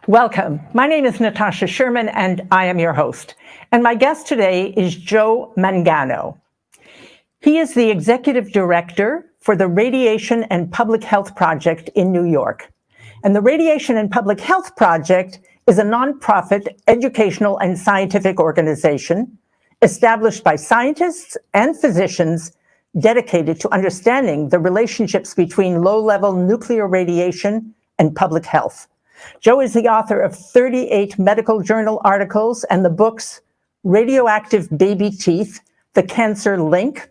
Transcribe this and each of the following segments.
Welcome. My name is Natasha Sherman, and I am your host. And my guest today is Joe Mangano. He is the executive director for the Radiation and Public Health Project in New York. And the Radiation and Public Health Project is a nonprofit educational and scientific organization established by scientists and physicians dedicated to understanding the relationships between low-level nuclear radiation and public health. Joe is the author of 38 medical journal articles and the books Radioactive Baby Teeth, The Cancer Link,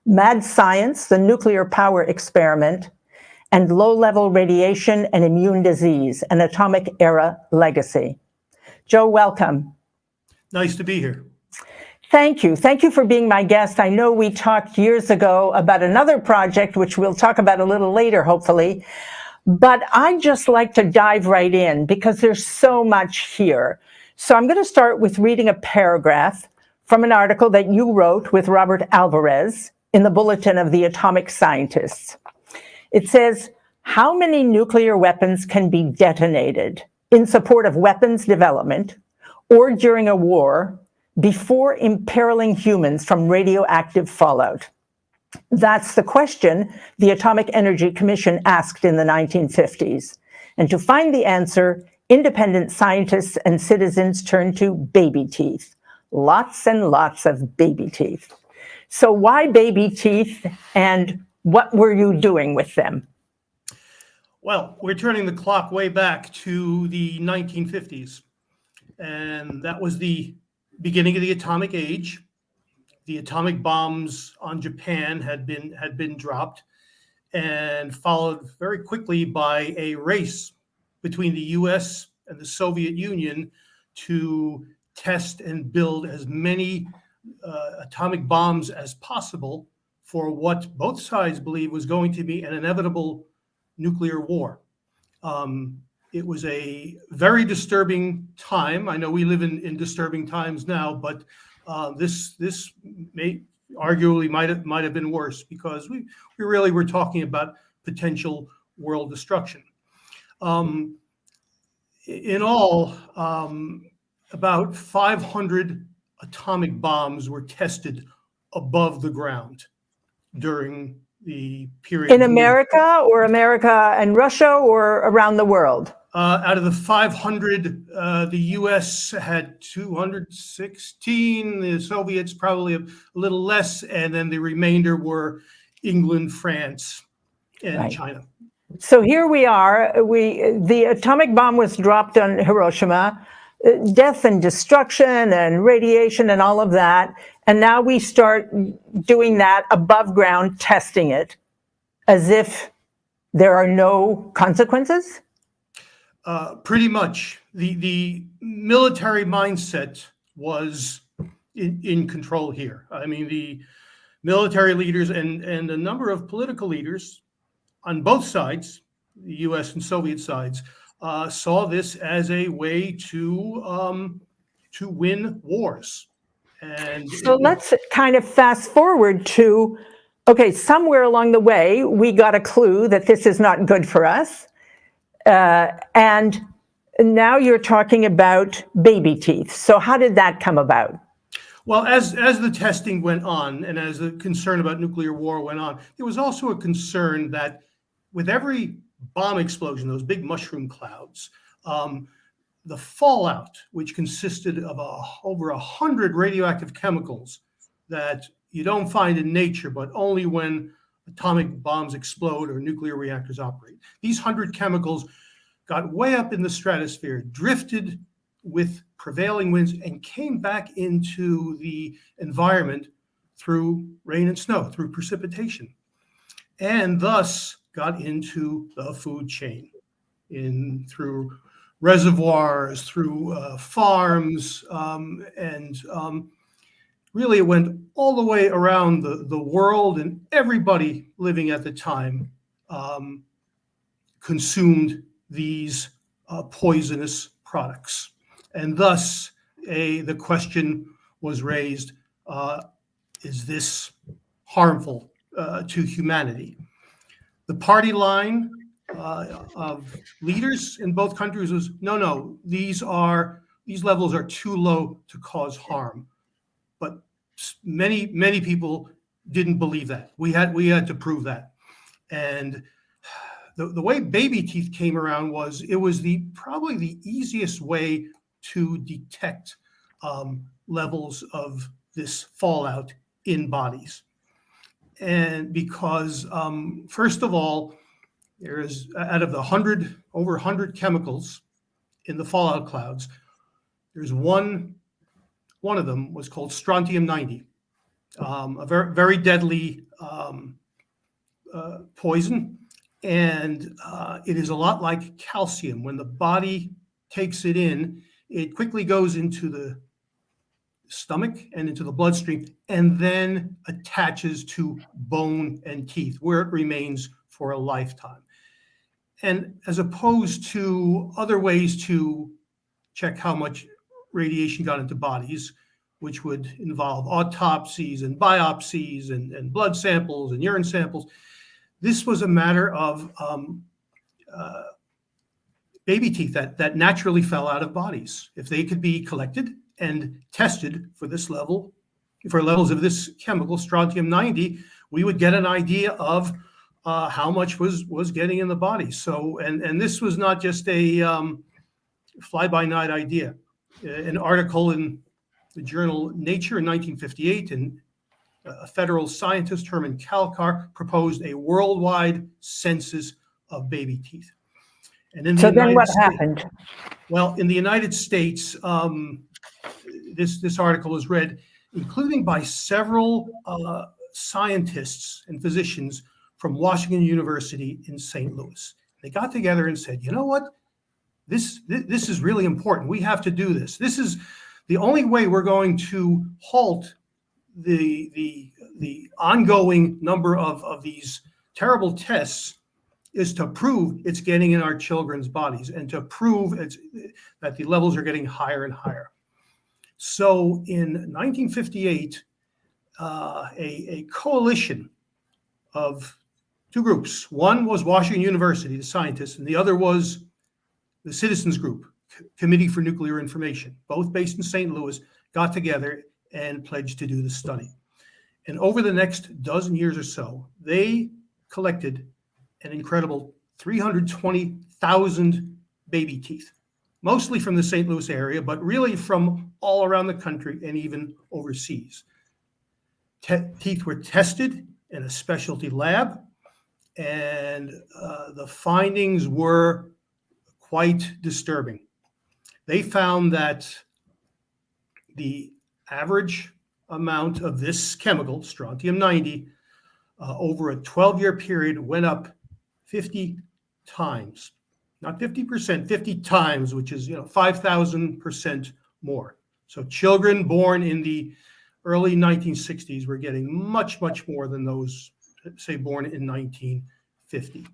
Mad Science, The Nuclear Power Experiment, and Low-Level Radiation and Immune Disease, An Atomic Era Legacy. Joe, welcome. Nice to be here. Thank you. Thank you for being my guest. I know we talked years ago about another project, which we'll talk about a little later, hopefully. But I'd just like to dive right in because there's so much here. So I'm going to start with reading a paragraph from an article that you wrote with Robert Alvarez in the Bulletin of the Atomic Scientists. It says, how many nuclear weapons can be detonated in support of weapons development or during a war before imperiling humans from radioactive fallout? That's the question the Atomic Energy Commission asked in the 1950s. And to find the answer, independent scientists and citizens turned to baby teeth. Lots and lots of baby teeth. So why baby teeth, and what were you doing with them? Well, we're turning the clock way back to the 1950s. And that was the beginning of the atomic age. The atomic bombs on Japan had been dropped, and followed very quickly by a race between the US and the Soviet Union to test and build as many atomic bombs as possible for what both sides believed was going to be an inevitable nuclear war. It was a very disturbing time. I know we live in disturbing times now, but this may arguably might have been worse because we really were talking about potential world destruction. In all, about 500 atomic bombs were tested above the ground during the period. In America, or America and Russia, or around the world? Out of the 500, the US had 216, the Soviets probably a little less, and then the remainder were England, France, and China. So here we are. The atomic bomb was dropped on Hiroshima, death and destruction and radiation and all of that. And now we start doing that above ground, testing it as if there are no consequences? Pretty much. The military mindset was in control here. I mean, the military leaders and a number of political leaders on both sides, the US and Soviet sides, saw this as a way to win wars. And so let's kind of fast forward to, okay, somewhere along the way, we got a clue that this is not good for us. And now you're talking about baby teeth. So how did that come about? Well, as the testing went on and as the concern about nuclear war went on, there was also a concern that with every bomb explosion, those big mushroom clouds, the fallout, which consisted of over 100 radioactive chemicals that you don't find in nature, but only when atomic bombs explode or nuclear reactors operate. These 100 chemicals got way up in the stratosphere, drifted with prevailing winds, and came back into the environment through rain and snow, through precipitation, and thus got into the food chain, through reservoirs, through farms, and really it went all the way around the world, and everybody living at the time consumed these poisonous products. And thus the question was raised, is this harmful to humanity? The party line of leaders in both countries was, no, these levels are too low to cause harm. But many people didn't believe that. We had to prove that. And the way baby teeth came around was, it was probably the easiest way to detect levels of this fallout in bodies. And because first of all, there is, out of the over 100 chemicals in the fallout clouds, there's one of them was called Strontium 90, a very, very deadly poison. And it is a lot like calcium. When the body takes it in, it quickly goes into the stomach and into the bloodstream, and then attaches to bone and teeth, where it remains for a lifetime. And as opposed to other ways to check how much radiation got into bodies, which would involve autopsies and biopsies and blood samples and urine samples, this was a matter of baby teeth that naturally fell out of bodies. If they could be collected and tested for levels of this chemical, Strontium 90, we would get an idea of how much was getting in the body. So, and this was not just a fly-by-night idea. An article in the journal Nature in 1958, and a federal scientist, Herman proposed a worldwide census of baby teeth. And in the then what happened? Well, in the United States, this article was read, including by several scientists and physicians from Washington University in St. Louis. They got together and said, you know what? This is really important. We have to do this. This is the only way we're going to halt the ongoing number of these terrible tests, is to prove it's getting in our children's bodies, and to prove that the levels are getting higher and higher. So in 1958, a coalition of two groups. One was Washington University, the scientists, and the other was the Citizens Group, Committee for Nuclear Information, both based in St. Louis, got together and pledged to do the study. And over the next dozen years or so, they collected an incredible 320,000 baby teeth, mostly from the St. Louis area, but really from all around the country and even overseas. Teeth were tested in a specialty lab, and the findings were quite disturbing. They found that the average amount of this chemical, Strontium 90, over a 12-year period went up 50 times. Not 50%, 50 times, which is 5,000% more. So children born in the early 1960s were getting much, much more than those, say, born in 1950.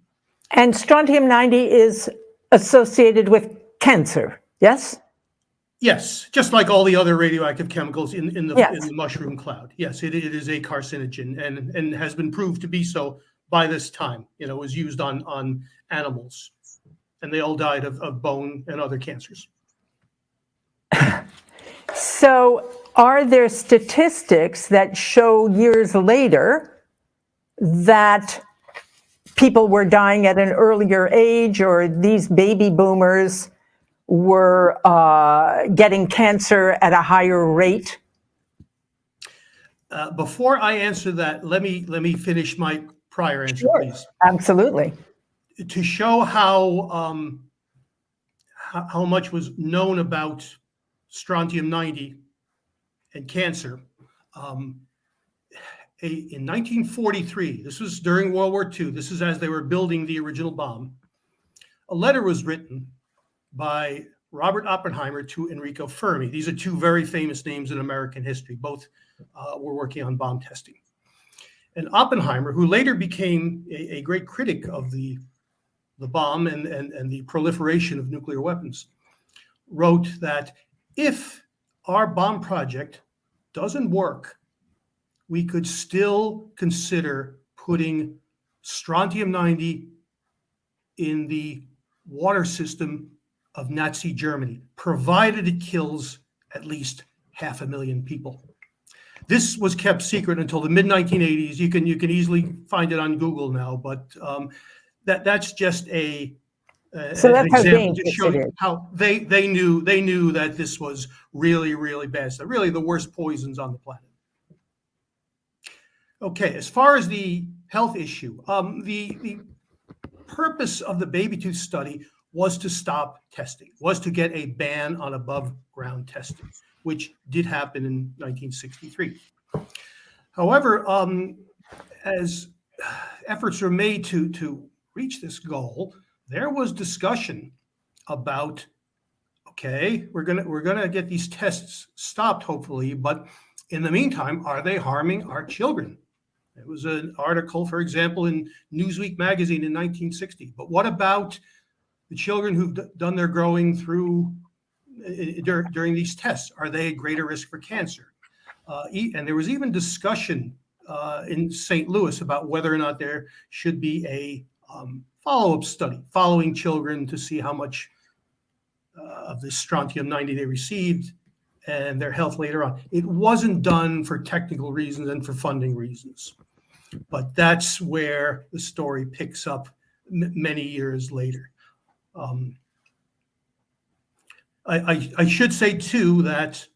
And Strontium 90 is associated with cancer, yes? Yes, just like all the other radioactive chemicals in the Yes. in the mushroom cloud. Yes, it is a carcinogen, and has been proved to be so by this time. It was used on animals, and they all died of bone and other cancers. So are there statistics that show years later that people were dying at an earlier age, or these baby boomers were getting cancer at a higher rate? Before I answer that, let me finish my prior answer, Sure. please. Absolutely. To show how much was known about Strontium 90 and cancer, in 1943, this was during World War II, this is as they were building the original bomb, a letter was written by Robert Oppenheimer to Enrico Fermi. These are two very famous names in American history. Both were working on bomb testing. And Oppenheimer, who later became a great critic of the bomb and the proliferation of nuclear weapons, wrote that if our bomb project doesn't work, we could still consider putting Strontium 90 in the water system of Nazi Germany, provided it kills at least 500,000 people. This was kept secret until the mid-1980s. You can easily find it on Google now, but that's just So an that's how example to dangerous show it you is. how they knew that this was really, really bad stuff, really the worst poisons on the planet. Okay, as far as the health issue, the purpose of the baby tooth study was to stop testing, was to get a ban on above ground testing, which did happen in 1963. However, as efforts were made to reach this goal, there was discussion about, okay, we're gonna get these tests stopped, hopefully, but in the meantime, are they harming our children? There was an article, for example, in Newsweek magazine in 1960. But what about the children who've done their growing through during these tests? Are they at greater risk for cancer? And there was even discussion in St. Louis about whether or not there should be a follow-up study following children to see how much of this Strontium 90 they received and their health later on. It wasn't done for technical reasons and for funding reasons. But that's where the story picks up many years later. I should say, too, that,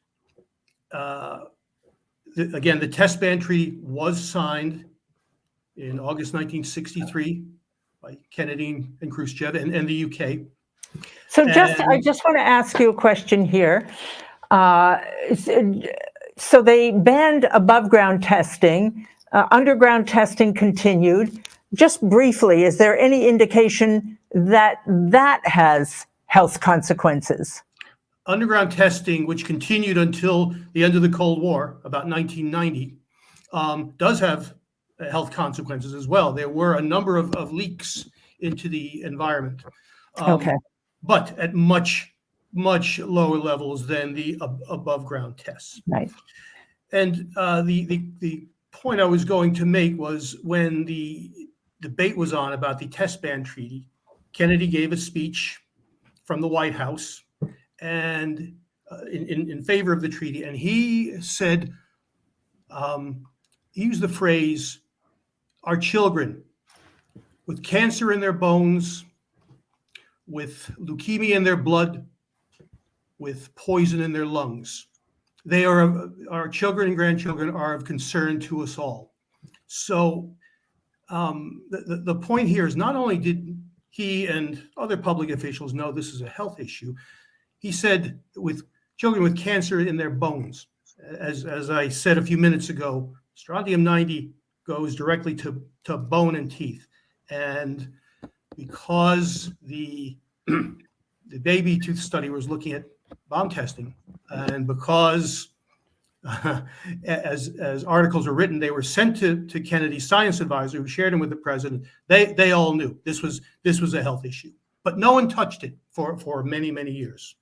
again, the test ban treaty was signed in August 1963 by Kennedy and Khrushchev and the UK. So I just want to ask you a question here. So they banned above ground testing. Underground testing continued. Just briefly, is there any indication that that has health consequences? Underground testing, which continued until the end of the Cold War, about 1990, does have health consequences as well. There were a number of leaks into the environment, but at much lower levels than the above ground tests. Right. And the point I was going to make was when the debate was on about the test ban treaty, Kennedy gave a speech from the White House and in favor of the treaty, and he said, he used the phrase, our children with cancer in their bones, with leukemia in their blood, with poison in their lungs. They are, our children and grandchildren are of concern to us all. So the point here is not only did he and other public officials know this is a health issue, he said with children with cancer in their bones. As I said a few minutes ago, Strontium 90 goes directly to bone and teeth. And because the baby tooth study was looking at bomb testing, and because as articles were written, they were sent to Kennedy's science advisor, who shared them with the president. They all knew this was a health issue, but no one touched it for many years.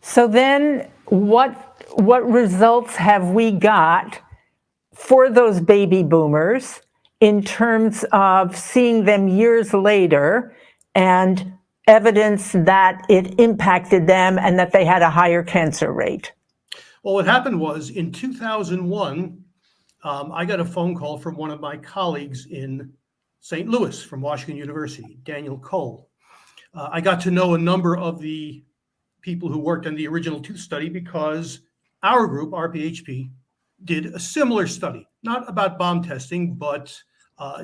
So then, what results have we got for those baby boomers in terms of seeing them years later and evidence that it impacted them and that they had a higher cancer rate? Well, what happened was in 2001, I got a phone call from one of my colleagues in St. Louis from Washington University, Daniel Cole. I got to know a number of the people who worked on the original tooth study because our group, RPHP, did a similar study, not about bomb testing, but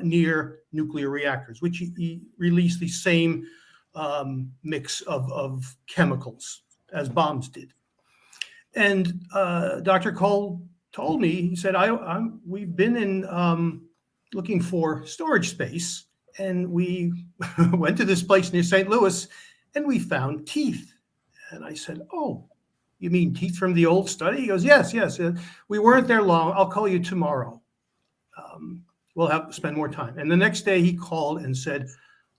near nuclear reactors, which released the same mix of chemicals as bombs did. And Dr. Cole told me, he said, we've been in looking for storage space, and we went to this place near St. Louis, and we found teeth. And I said, oh, you mean teeth from the old study? He goes, yes. We weren't there long. I'll call you tomorrow. We'll have to spend more time. And the next day he called and said,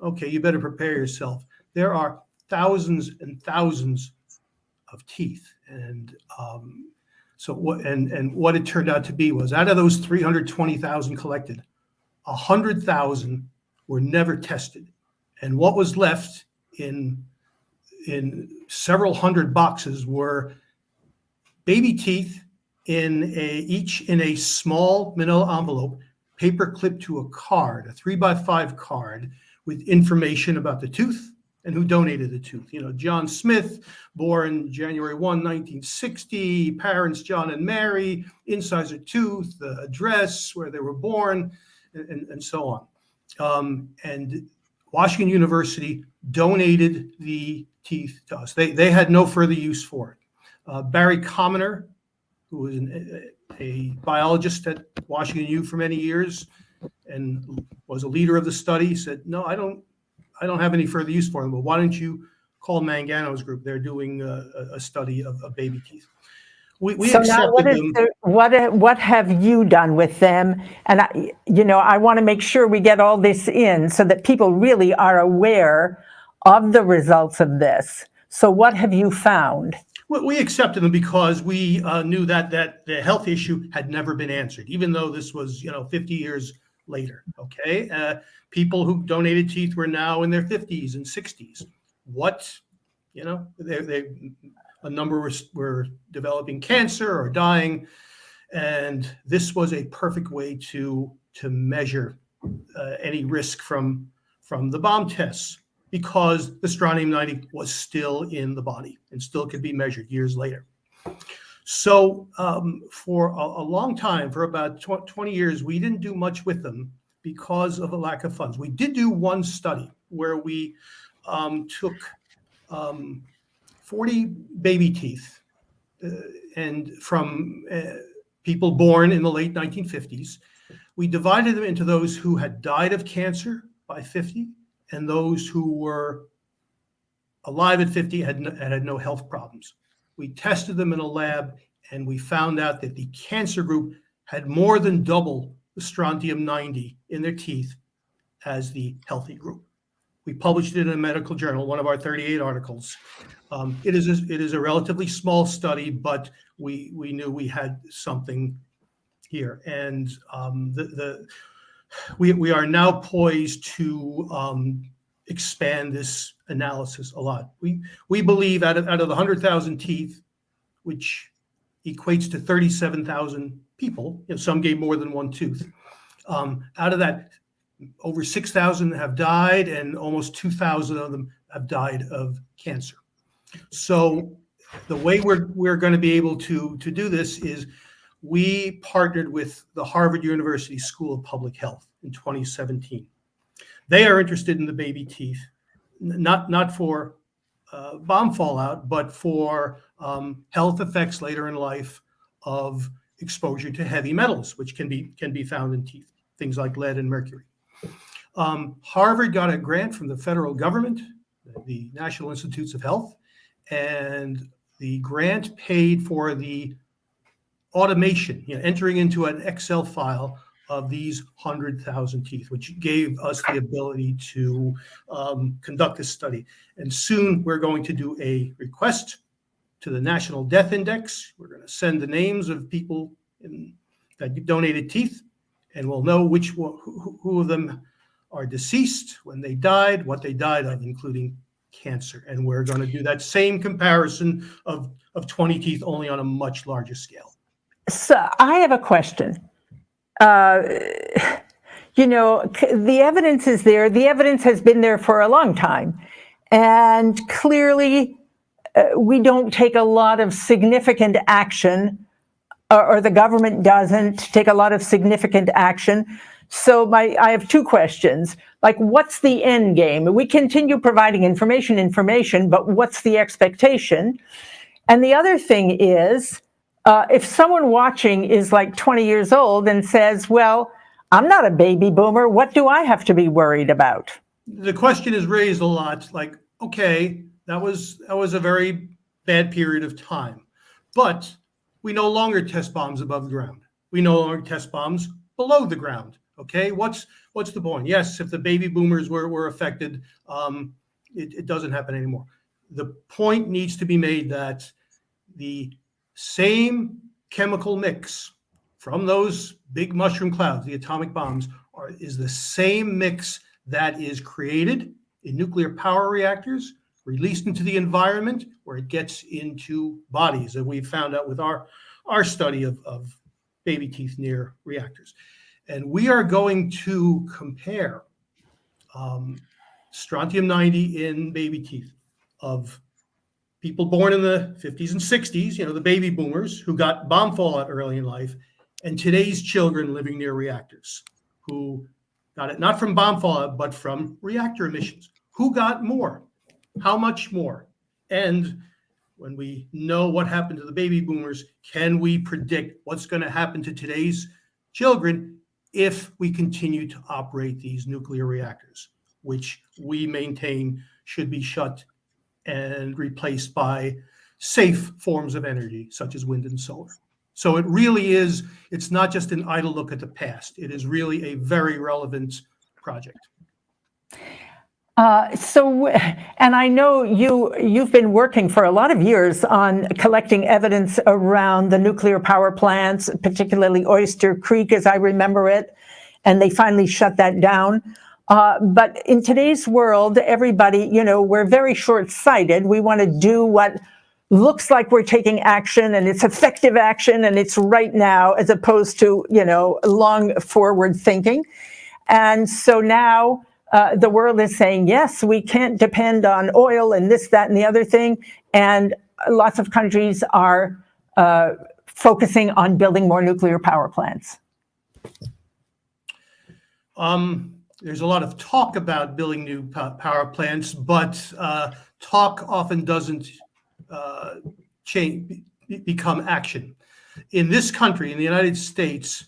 okay, you better prepare yourself. There are thousands and thousands of teeth. And what it turned out to be was, out of those 320,000 collected, 100,000 were never tested. And what was left in several hundred boxes were baby teeth each in a small manila envelope, paper clipped to a card, a 3x5 card with information about the tooth and who donated the tooth. John Smith, born January 1, 1960, parents John and Mary, incisor tooth, the address where they were born, and so on. And Washington University donated the teeth to us. They had no further use for it. Barry Commoner, who was a biologist at Washington U for many years and was a leader of the study, said, no, I don't have any further use for them, but why don't you call Mangano's group? They're doing a study of baby teeth. We So now accepted them. what have you done with them? And I want to make sure we get all this in so that people really are aware of the results of this. So what have you found? We accepted them because we knew that the health issue had never been answered, even though this was 50 years later. Okay, people who donated teeth were now in their 50s and 60s. A number were developing cancer or dying, and this was a perfect way to measure any risk from the bomb tests, because the strontium-90 was still in the body and still could be measured years later. So for a long time, for about 20 years, we didn't do much with them because of a lack of funds. We did do one study where we took 40 baby teeth and from people born in the late 1950s. We divided them into those who had died of cancer by 50 and those who were alive at 50 and had no health problems. We tested them in a lab, and we found out that the cancer group had more than double the strontium-90 in their teeth as the healthy group. We published it in a medical journal, one of our 38 articles. It is a relatively small study, but we knew we had something here, and we are now poised to expand this analysis a lot. We believe out of the 100,000 teeth, which equates to 37,000 people, some gave more than one tooth. Out of that, over 6,000 have died, and almost 2,000 of them have died of cancer. So the way we're going to be able to do this is we partnered with the Harvard University School of Public Health in 2017. They are interested in the baby teeth, not for bomb fallout, but for health effects later in life of exposure to heavy metals, which can be found in teeth, things like lead and mercury. Harvard got a grant from the federal government, the National Institutes of Health, and the grant paid for the automation, entering into an Excel file of these 100,000 teeth, which gave us the ability to conduct this study. And soon we're going to do a request to the National Death Index. We're going to send the names of people that donated teeth, and we'll know who of them are deceased, when they died, what they died of, including cancer. And we're going to do that same comparison of 20 teeth, only on a much larger scale. So I have a question. The evidence is there. The evidence has been there for a long time. And clearly, we don't take a lot of significant action, or the government doesn't take a lot of significant action. So I have two questions. Like, what's the end game? We continue providing information, but what's the expectation? And the other thing is, if someone watching is like 20 years old and says, well, I'm not a baby boomer, what do I have to be worried about? The question is raised a lot, like, okay, that was a very bad period of time, but we no longer test bombs above the ground. We no longer test bombs below the ground. Okay, what's the point? Yes, if the baby boomers were affected, it doesn't happen anymore. The point needs to be made that the same chemical mix from those big mushroom clouds, the atomic bombs, is the same mix that is created in nuclear power reactors, released into the environment, where it gets into bodies, that we found out with our study of baby teeth near reactors. And we are going to compare strontium-90 in baby teeth of people born in the 50s and 60s, the baby boomers who got bomb fallout early in life, and today's children living near reactors who got it not from bomb fallout, but from reactor emissions. Who got more? How much more? And when we know what happened to the baby boomers, can we predict what's going to happen to today's children if we continue to operate these nuclear reactors, which we maintain should be shut and replaced by safe forms of energy, such as wind and solar? So it really is, it's not just an idle look at the past. It is really a very relevant project. And I know you've been working for a lot of years on collecting evidence around the nuclear power plants, particularly Oyster Creek, as I remember it, and they finally shut that down. But in today's world, everybody, we're very short-sighted. We want to do what looks like we're taking action, and it's effective action, and it's right now, as opposed to, long forward thinking. And so now the world is saying, yes, we can't depend on oil and this, that, and the other thing. And lots of countries are focusing on building more nuclear power plants. There's a lot of talk about building new power plants, but talk often doesn't become action. In this country, in the United States,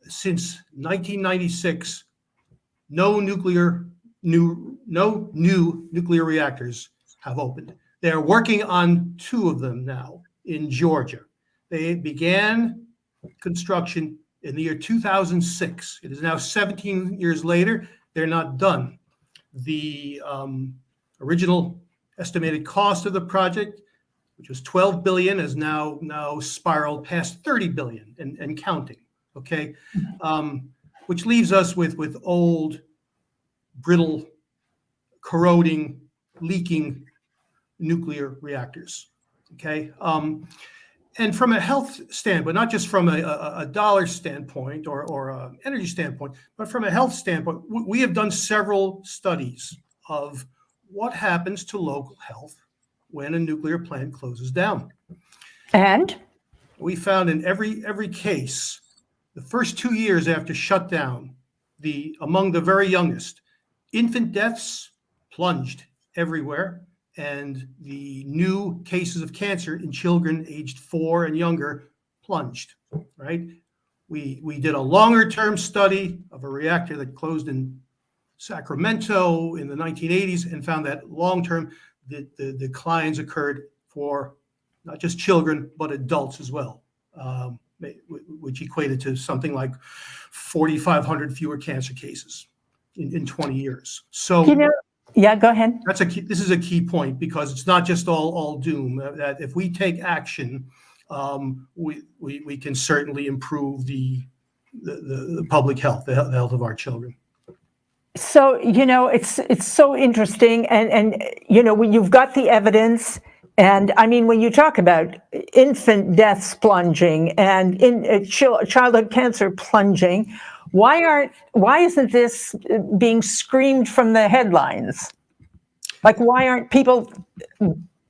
since 1996, no new nuclear reactors have opened. They're working on 2 of them now in Georgia. They began construction in the year 2006. It is now 17 years later. They're not done. The original estimated cost of the project, which was $12 billion, has now spiraled past $30 billion and counting. Okay, which leaves us with old, brittle, corroding, leaking nuclear reactors. Okay. And from a health standpoint, not just from a dollar standpoint or an energy standpoint, but from a health standpoint, we have done several studies of what happens to local health when a nuclear plant closes down. And we found in every case, the first 2 years after shutdown, among the very youngest, infant deaths plunged everywhere. And the new cases of cancer in children aged 4 and younger plunged, right? We did a longer-term study of a reactor that closed in Sacramento in the 1980s and found that long-term, the declines occurred for not just children, but adults as well, which equated to something like 4,500 fewer cancer cases in 20 years. So. Yeah, go ahead. This is a key point, because it's not just all doom. That if we take action, we can certainly improve the public health, the health of our children. So it's so interesting, and when you've got the evidence, and I mean, when you talk about infant deaths plunging and childhood cancer plunging, why isn't this being screamed from the headlines? Like, why aren't people,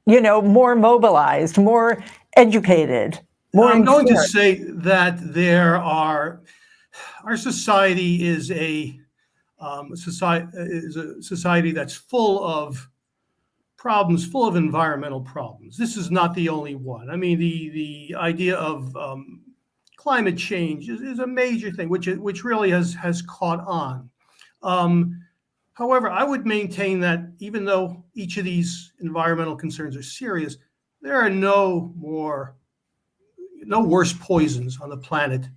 more mobilized, more educated, more I'm informed? going to say that our society is a society that's full of problems, full of environmental problems. This is not the only one. I mean, the idea of climate change is a major thing, which really has caught on. However, I would maintain that even though each of these environmental concerns are serious, there are no worse poisons on the planet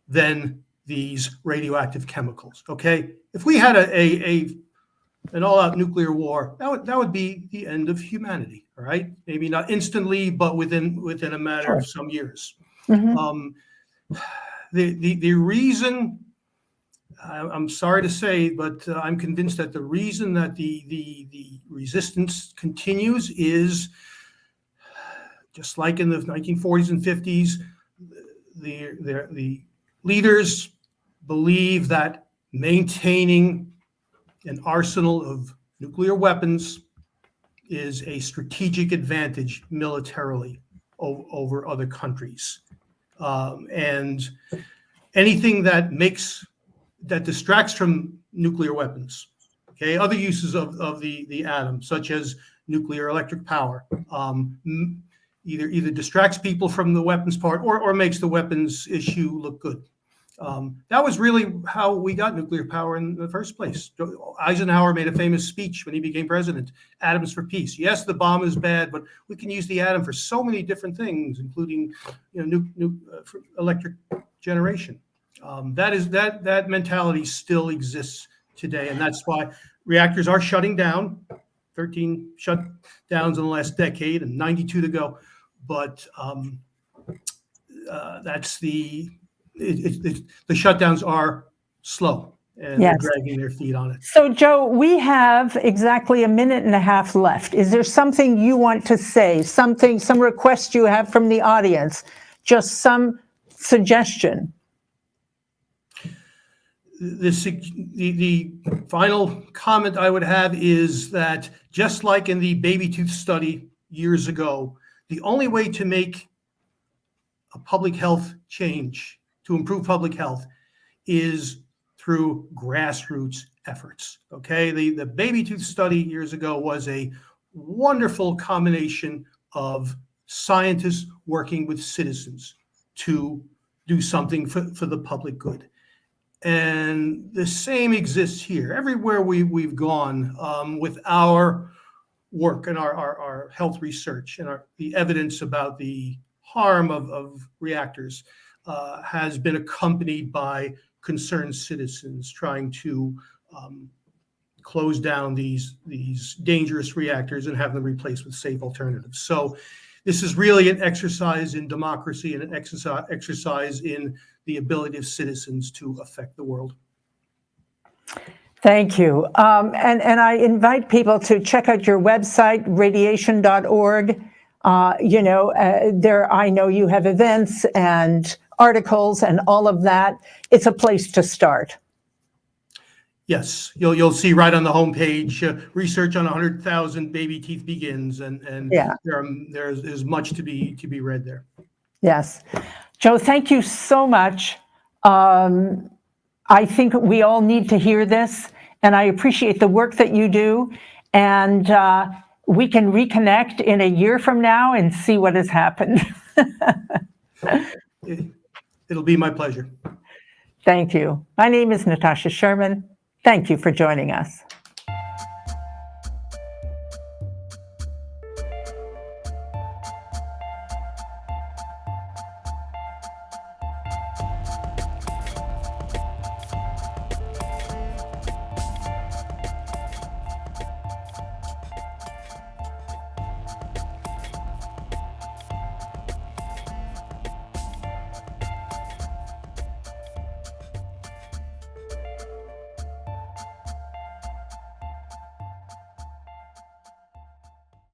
than these radioactive chemicals. Okay, if we had an all-out nuclear war, that would be the end of humanity. All right, maybe not instantly, but within a matter of some years. Mm-hmm. The reason I'm sorry to say, but I'm convinced that the reason that the resistance continues is just like in the 1940s and 50s, the leaders believe that maintaining an arsenal of nuclear weapons is a strategic advantage militarily over other countries. And anything that distracts from nuclear weapons, okay, other uses of the atom, such as nuclear electric power, either distracts people from the weapons part or makes the weapons issue look good. That was really how we got nuclear power in the first place. Eisenhower made a famous speech when he became president, atoms for peace. Yes, the bomb is bad, but we can use the atom for so many different things, including for electric generation. That mentality still exists today, and that's why reactors are shutting down. 13 shutdowns in the last decade and 92 to go. But that's the shutdowns are slow, and Yes. they're dragging their feet on it. So, Joe, we have exactly a minute and a half left. Is there something you want to say, some request you have from the audience, just some suggestion? The final comment I would have is that just like in the baby tooth study years ago, the only way to make a public health change, to improve public health, is through grassroots efforts. Okay, the baby tooth study years ago was a wonderful combination of scientists working with citizens to do something for the public good. And the same exists here. Everywhere we've gone with our work and our health research and the evidence about the harm of reactors has been accompanied by concerned citizens trying to close down these dangerous reactors and have them replaced with safe alternatives. So this is really an exercise in democracy and an exercise in the ability of citizens to affect the world. Thank you. And I invite people to check out your website, radiation.org. There, I know you have events and articles and all of that. It's a place to start. Yes, you'll see right on the homepage, research on 100,000 baby teeth begins, and yeah. there's much to be read there. Yes, Joe, thank you so much. I think we all need to hear this, and I appreciate the work that you do. And we can reconnect in a year from now and see what has happened. It'll be my pleasure. Thank you. My name is Natasha Sherman. Thank you for joining us.